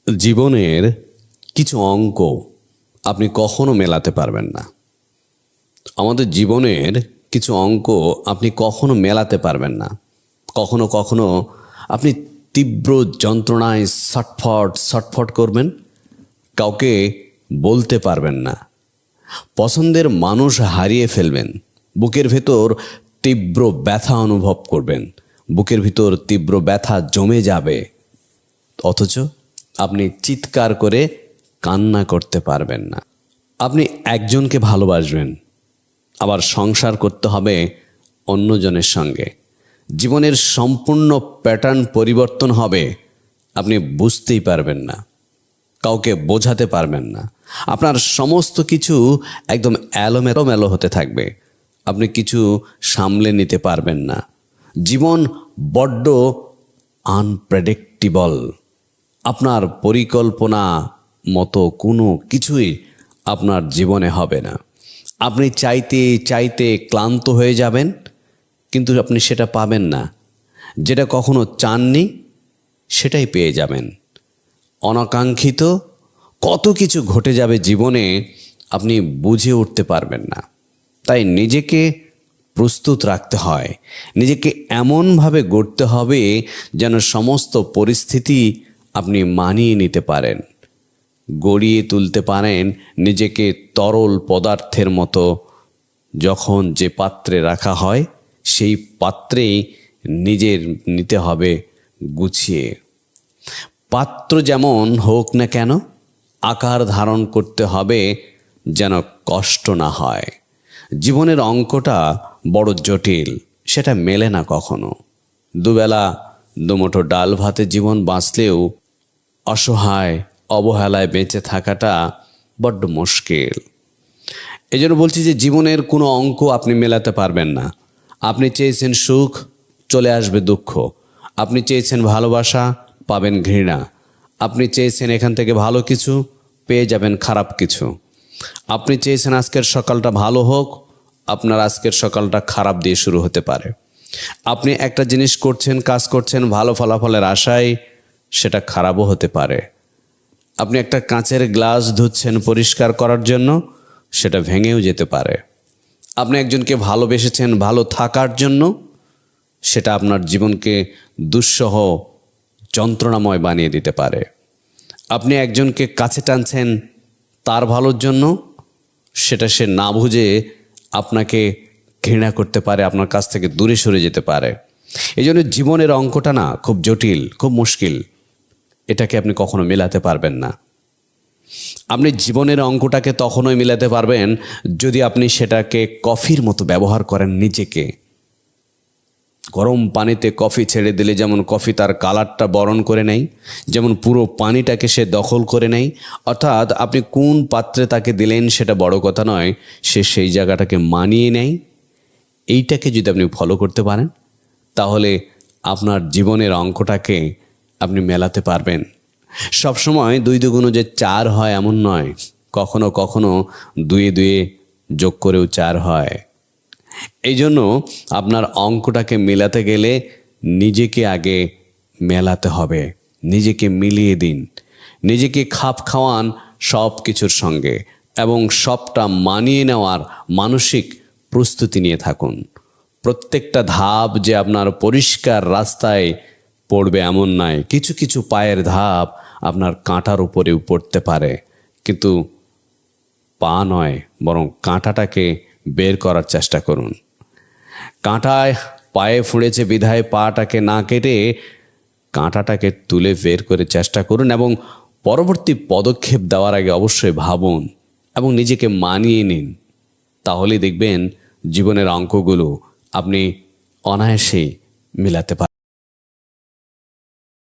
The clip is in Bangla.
জীবনের কিছু অঙ্ক আপনি কখনো মেলাতে পারবেন না। আমাদের জীবনের কিছু অঙ্ক আপনি কখনো মেলাতে পারবেন না। কখনো কখনো আপনি তীব্র যন্ত্রণায় ছটফট ছটফট করবেন, কাউকে বলতে পারবেন না। পছন্দের মানুষ হারিয়ে ফেলবেন, বুকের ভেতর তীব্র ব্যথা অনুভব করবেন, বুকের ভিতর তীব্র ব্যথা জমে যাবে, অথচ আপনি চিৎকার করে কান্না করতে পারবেন না। আপনি একজনকে ভালোবাসবেন, আবার সংসার করতে হবে অন্যজনের সঙ্গে। জীবনের সম্পূর্ণ প্যাটার্ন পরিবর্তন হবে, আপনি বুঝতেই পারবেন না, কাউকে বোঝাতে পারবেন না। আপনার সমস্ত কিছু একদম এলোমেলো হতে থাকবে, আপনি কিছু সামলে নিতে পারবেন না। জীবন বড্ড আনপ্রেডিক্টেবল। আপনার পরিকল্পনা মতো কোনো কিছুই আপনার জীবনে হবে না। আপনি চাইতে চাইতে ক্লান্ত হয়ে যাবেন, কিন্তু আপনি সেটা পাবেন না। যেটা কখনো চাননি সেটাই পেয়ে যাবেন। অনাকাঙ্ক্ষিত কত কিছু ঘটে যাবে জীবনে, আপনি বুঝে উঠতে পারবেন না। তাই নিজেকে প্রস্তুত রাখতে হয়, নিজেকে এমনভাবে গড়তে হবে যেন সমস্ত পরিস্থিতি আপনি মানিয়ে নিতে পারেন, গড়িয়ে তুলতে পারেন নিজেকে তরল পদার্থের মতো। যখন যে পাত্রে রাখা হয় সেই পাত্রেই নিজের নিতে হবে গুছিয়ে। পাত্র যেমন হোক না কেন, আকার ধারণ করতে হবে যেন কষ্ট না হয়। জীবনের অঙ্কটা বড় জটিল, সেটা মেলে না কখনো। দুবেলা দুমুঠো ডাল ভাতে জীবন বাঁচলেও অসহায় অবহেলায় বেঁচে থাকাটা বড্ড মুশকিল। এই জন্য বলছি যে জীবনের কোনো অঙ্ক আপনি মেলাতে পারবেন না। আপনি চেয়েছেন সুখ, চলে আসবে দুঃখ। আপনি চেয়েছেন ভালোবাসা, পাবেন ঘৃণা। আপনি চেয়েছেন এখান থেকে ভালো কিছু, পেয়ে যাবেন খারাপ কিছু। আপনি চেয়েছেন আজকের সকালটা ভালো হোক, আপনার আজকের সকালটা খারাপ দিয়ে শুরু হতে পারে। আপনি একটা জিনিস করছেন, কাজ করছেন ভালো ফলাফলের আশায়, সেটা খারাপও হতে পারে। আপনি একটা কাঁচের গ্লাস ধুচ্ছেন পরিষ্কার করার জন্য, সেটা ভেঙেও যেতে পারে। আপনি একজনকে ভালোবেসেছেন ভালো থাকার জন্য, সেটা আপনার জীবনকে দুঃসহ যন্ত্রণাময় বানিয়ে দিতে পারে। আপনি একজনকে কাছে টানছেন তার ভালোর জন্য, সেটা সে না বুঝে আপনাকে ঘৃণা করতে পারে, আপনার কাছ থেকে দূরে সরে যেতে পারে। এই জন্য জীবনের অঙ্কটা না খুব জটিল, খুব মুশকিল। এটাকে আপনি কখনো মেলাতে পারবেন না। আপনি জীবনের অঙ্কটাকে তখনই মেলাতে পারবেন যদি আপনি সেটাকে কফির মতো ব্যবহার করেন। নিজেকে গরম পানিতে কফি ছেড়ে দিলে যেমন কফি তার কালারটা বরণ করে নেয়, যেমন পুরো পানিটাকে সে দখল করে নেয়। অর্থাৎ আপনি কোন পাত্রে তাকে দিলেন সেটা বড় কথা নয়, সে সেই জায়গাটাকে মানিয়ে নেয়। এইটাকে যদি আপনি ফলো করতে পারেন, তাহলে আপনার জীবনের অঙ্কটাকে আপনি মেলাতে পারবেন। সবসময় 2 2 যে 4 হয় এমন নয়, কখনো কখনো 2 2 যোগ করেও 4 হয়। এই জন্য আপনার অঙ্কটাকে মেলাতে গেলে নিজেকে আগে মেলাতে হবে। নিজেকে মিলিয়ে দিন, নিজেকে খাপ খাওয়ান সব কিছুর সঙ্গে, এবং সবটা মানিয়ে নেওয়ার মানসিক প্রস্তুতি নিয়ে থাকুন। প্রত্যেকটা ধাপ যে আপনার পরিষ্কার রাস্তায় পড়বে এমন নয়। কিছু কিছু পায়ের ধাপ আপনার কাঁটার উপরেও পড়তে পারে, কিন্তু পা নয়, বরং কাঁটাটাকে বের করার চেষ্টা করুন। কাঁটায় পায়ে ফুঁড়েছে বিধায় পাটাকে না কেটে কাঁটাটাকে তুলে বের করে চেষ্টা করুন, এবং পরবর্তী পদক্ষেপ দেওয়ার আগে অবশ্যই ভাবুন এবং নিজেকে মানিয়ে নিন। তাহলেই দেখবেন জীবনের অঙ্কগুলো আপনি অনায়াসেই মিলাতে পারবেন।